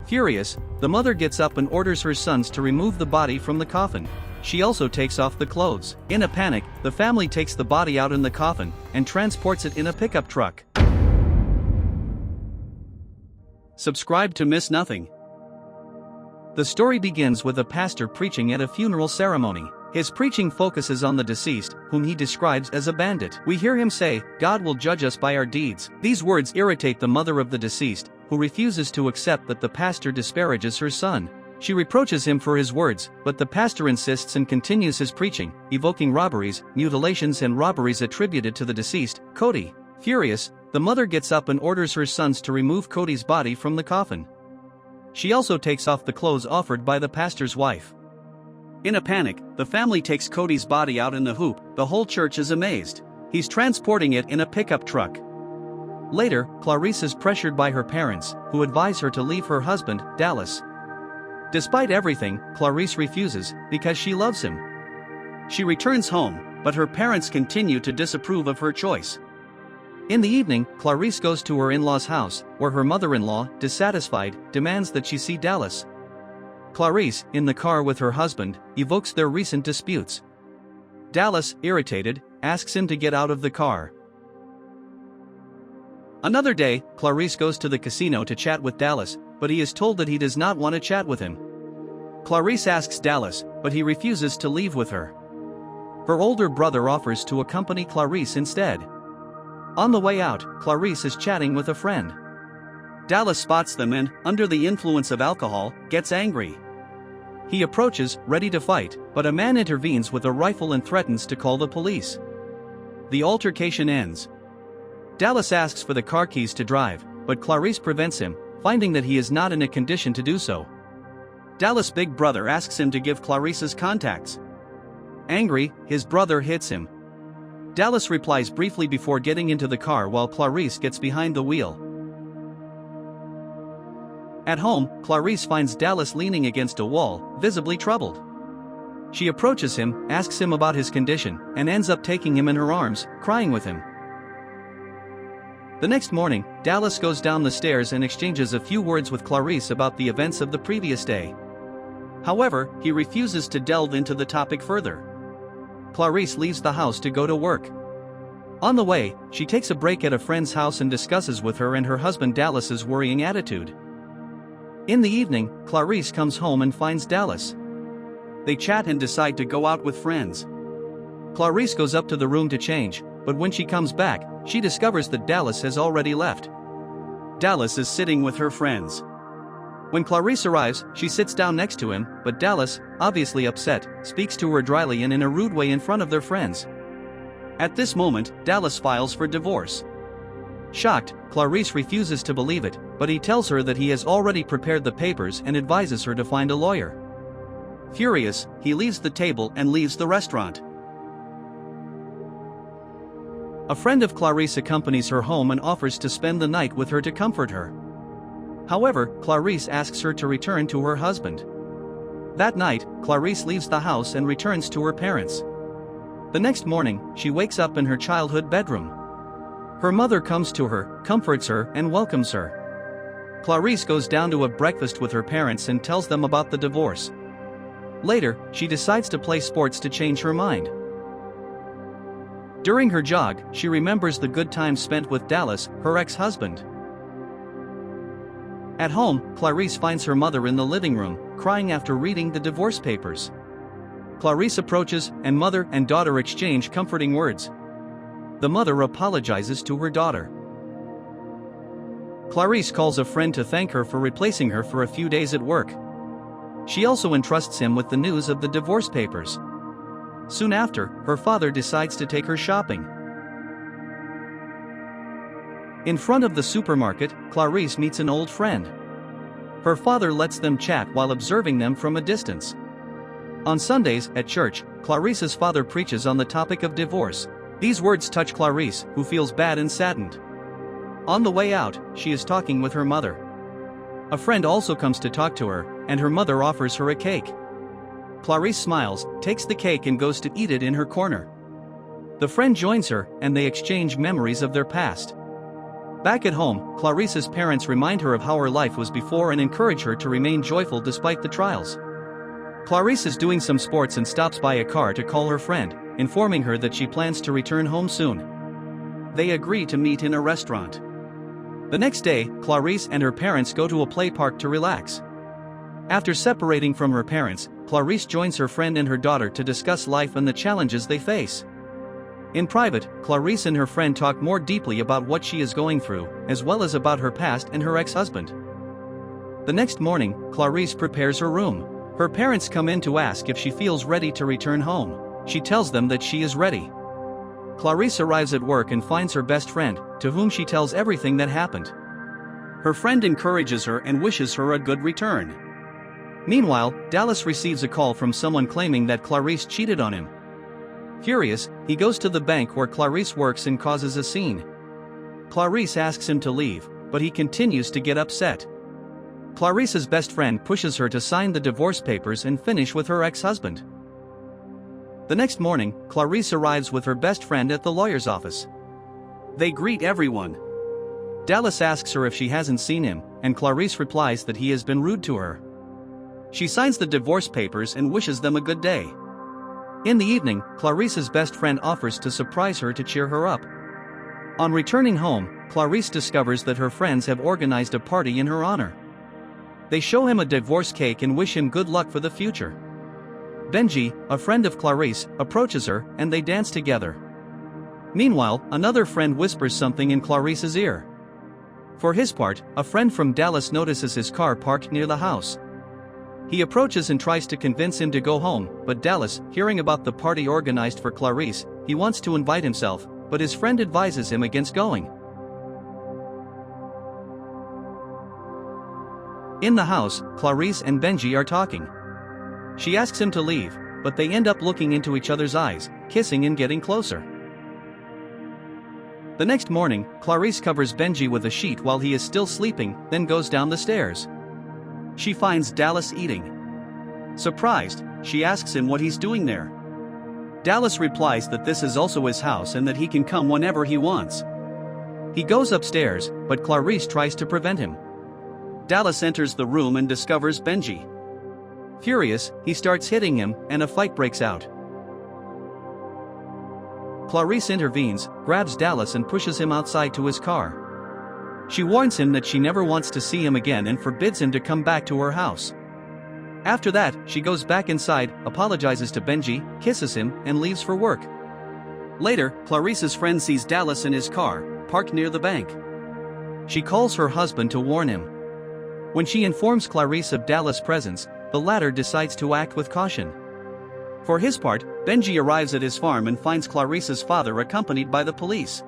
Furious, the mother gets up and orders her sons to remove the body from the coffin. She also takes off the clothes. In a panic, the family takes the body out in the coffin and transports it in a pickup truck. Subscribe to miss nothing. The story begins with a pastor preaching at a funeral ceremony. His preaching focuses on the deceased, whom he describes as a bandit. We hear him say, "God will judge us by our deeds." These words irritate the mother of the deceased, who refuses to accept that the pastor disparages her son. She reproaches him for his words, but the pastor insists and continues his preaching, evoking robberies, mutilations and robberies attributed to the deceased, Cody. Furious, the mother gets up and orders her sons to remove Cody's body from the coffin. She also takes off the clothes offered by the pastor's wife. In a panic, the family takes Cody's body out in the hoop. The whole church is amazed. He's transporting it in a pickup truck. Later, Clarice is pressured by her parents, who advise her to leave her husband, Dallas. Despite everything, Clarice refuses, because she loves him. She returns home, but her parents continue to disapprove of her choice. In the evening, Clarice goes to her in-laws' house, where her mother-in-law, dissatisfied, demands that she see Dallas. Clarice, in the car with her husband, evokes their recent disputes. Dallas, irritated, asks him to get out of the car. Another day, Clarice goes to the casino to chat with Dallas, but he is told that he does not want to chat with him. Clarice asks Dallas, but he refuses to leave with her. Her older brother offers to accompany Clarice instead. On the way out, Clarice is chatting with a friend. Dallas spots them and, under the influence of alcohol, gets angry. He approaches, ready to fight, but a man intervenes with a rifle and threatens to call the police. The altercation ends. Dallas asks for the car keys to drive, but Clarice prevents him, finding that he is not in a condition to do so. Dallas' big brother asks him to give Clarice's contacts. Angry, his brother hits him. Dallas replies briefly before getting into the car while Clarice gets behind the wheel. At home, Clarice finds Dallas leaning against a wall, visibly troubled. She approaches him, asks him about his condition, and ends up taking him in her arms, crying with him. The next morning, Dallas goes down the stairs and exchanges a few words with Clarice about the events of the previous day. However, he refuses to delve into the topic further. Clarice leaves the house to go to work. On the way, she takes a break at a friend's house and discusses with her and her husband Dallas's worrying attitude. In the evening, Clarice comes home and finds Dallas. They chat and decide to go out with friends. Clarice goes up to the room to change, but when she comes back, she discovers that Dallas has already left. Dallas is sitting with her friends. When Clarice arrives, she sits down next to him, but Dallas, obviously upset, speaks to her dryly and in a rude way in front of their friends. At this moment, Dallas files for divorce. Shocked, Clarice refuses to believe it, but he tells her that he has already prepared the papers and advises her to find a lawyer. Furious, he leaves the table and leaves the restaurant. A friend of Clarice accompanies her home and offers to spend the night with her to comfort her. However, Clarice asks her to return to her husband. That night, Clarice leaves the house and returns to her parents. The next morning, she wakes up in her childhood bedroom. Her mother comes to her, comforts her, and welcomes her. Clarice goes down to a breakfast with her parents and tells them about the divorce. Later, she decides to play sports to change her mind. During her jog, she remembers the good times spent with Dallas, her ex-husband. At home, Clarice finds her mother in the living room, crying after reading the divorce papers. Clarice approaches, and mother and daughter exchange comforting words. The mother apologizes to her daughter. Clarice calls a friend to thank her for replacing her for a few days at work. She also entrusts him with the news of the divorce papers. Soon after, her father decides to take her shopping. In front of the supermarket, Clarice meets an old friend. Her father lets them chat while observing them from a distance. On Sundays, at church, Clarice's father preaches on the topic of divorce. These words touch Clarice, who feels bad and saddened. On the way out, she is talking with her mother. A friend also comes to talk to her, and her mother offers her a cake. Clarice smiles, takes the cake and goes to eat it in her corner. The friend joins her, and they exchange memories of their past. Back at home, Clarice's parents remind her of how her life was before and encourage her to remain joyful despite the trials. Clarice is doing some sports and stops by a car to call her friend, informing her that she plans to return home soon. They agree to meet in a restaurant. The next day, Clarice and her parents go to a play park to relax. After separating from her parents, Clarice joins her friend and her daughter to discuss life and the challenges they face. In private, Clarice and her friend talk more deeply about what she is going through, as well as about her past and her ex-husband. The next morning, Clarice prepares her room. Her parents come in to ask if she feels ready to return home. She tells them that she is ready. Clarice arrives at work and finds her best friend, to whom she tells everything that happened. Her friend encourages her and wishes her a good return. Meanwhile, Dallas receives a call from someone claiming that Clarice cheated on him. Furious, he goes to the bank where Clarice works and causes a scene. Clarice asks him to leave, but he continues to get upset. Clarice's best friend pushes her to sign the divorce papers and finish with her ex-husband. The next morning, Clarice arrives with her best friend at the lawyer's office. They greet everyone. Dallas asks her if she hasn't seen him, and Clarice replies that he has been rude to her. She signs the divorce papers and wishes them a good day. In the evening, Clarice's best friend offers to surprise her to cheer her up. On returning home, Clarice discovers that her friends have organized a party in her honor. They show him a divorce cake and wish him good luck for the future. Benji, a friend of Clarice, approaches her, and they dance together. Meanwhile, another friend whispers something in Clarice's ear. For his part, a friend from Dallas notices his car parked near the house. He approaches and tries to convince him to go home, but Dallas, hearing about the party organized for Clarice, he wants to invite himself, but his friend advises him against going. In the house, Clarice and Benji are talking. She asks him to leave, but they end up looking into each other's eyes, kissing and getting closer. The next morning, Clarice covers Benji with a sheet while he is still sleeping, then goes down the stairs. She finds Dallas eating. Surprised, she asks him what he's doing there. Dallas replies that this is also his house and that he can come whenever he wants. He goes upstairs, but Clarice tries to prevent him. Dallas enters the room and discovers Benji. Furious, he starts hitting him, and a fight breaks out. Clarice intervenes, grabs Dallas and pushes him outside to his car. She warns him that she never wants to see him again and forbids him to come back to her house. After that, she goes back inside, apologizes to Benji, kisses him, and leaves for work. Later, Clarice's friend sees Dallas in his car, parked near the bank. She calls her husband to warn him. When she informs Clarice of Dallas' presence, the latter decides to act with caution. For his part, Benji arrives at his farm and finds Clarice's father accompanied by the police.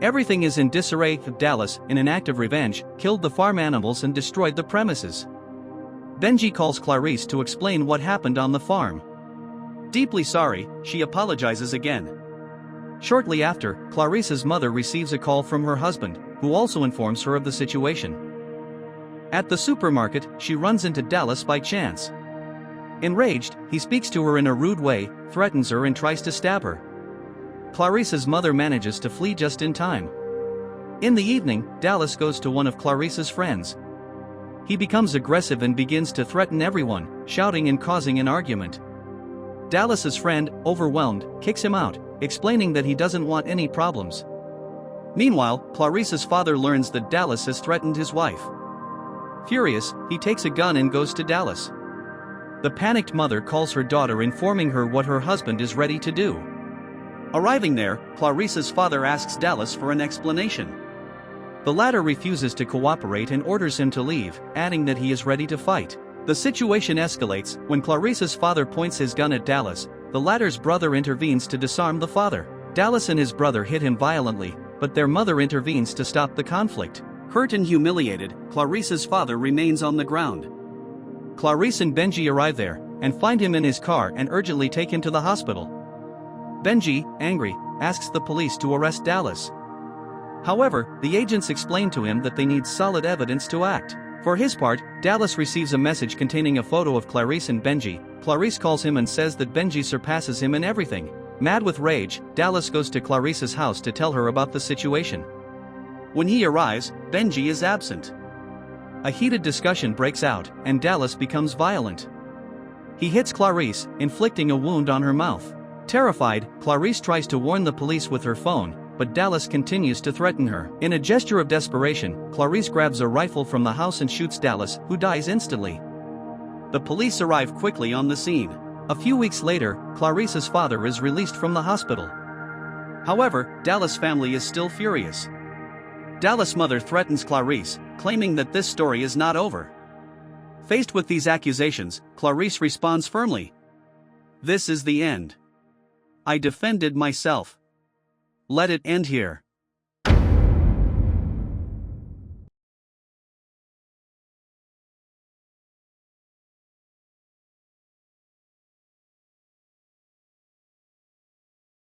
Everything is in disarray. Dallas, in an act of revenge, killed the farm animals and destroyed the premises. Benji calls Clarice to explain what happened on the farm. Deeply sorry, she apologizes again. Shortly after, Clarice's mother receives a call from her husband, who also informs her of the situation. At the supermarket, she runs into Dallas by chance. Enraged, he speaks to her in a rude way, threatens her and tries to stab her. Clarice's mother manages to flee just in time. In the evening, Dallas goes to one of Clarice's friends. He becomes aggressive and begins to threaten everyone, shouting and causing an argument. Dallas's friend, overwhelmed, kicks him out, explaining that he doesn't want any problems. Meanwhile, Clarice's father learns that Dallas has threatened his wife. Furious, he takes a gun and goes to Dallas. The panicked mother calls her daughter, informing her what her husband is ready to do. Arriving there, Clarice's father asks Dallas for an explanation. The latter refuses to cooperate and orders him to leave, adding that he is ready to fight. The situation escalates when Clarice's father points his gun at Dallas. The latter's brother intervenes to disarm the father. Dallas and his brother hit him violently, but their mother intervenes to stop the conflict. Hurt and humiliated, Clarice's father remains on the ground. Clarice and Benji arrive there, and find him in his car and urgently take him to the hospital. Benji, angry, asks the police to arrest Dallas. However, the agents explain to him that they need solid evidence to act. For his part, Dallas receives a message containing a photo of Clarice and Benji. Clarice calls him and says that Benji surpasses him in everything. Mad with rage, Dallas goes to Clarice's house to tell her about the situation. When he arrives, Benji is absent. A heated discussion breaks out, and Dallas becomes violent. He hits Clarice, inflicting a wound on her mouth. Terrified, Clarice tries to warn the police with her phone, but Dallas continues to threaten her. In a gesture of desperation, Clarice grabs a rifle from the house and shoots Dallas, who dies instantly. The police arrive quickly on the scene. A few weeks later, Clarice's father is released from the hospital. However, Dallas' family is still furious. Dallas' mother threatens Clarice, claiming that this story is not over. Faced with these accusations, Clarice responds firmly. "This is the end. I defended myself. Let it end here."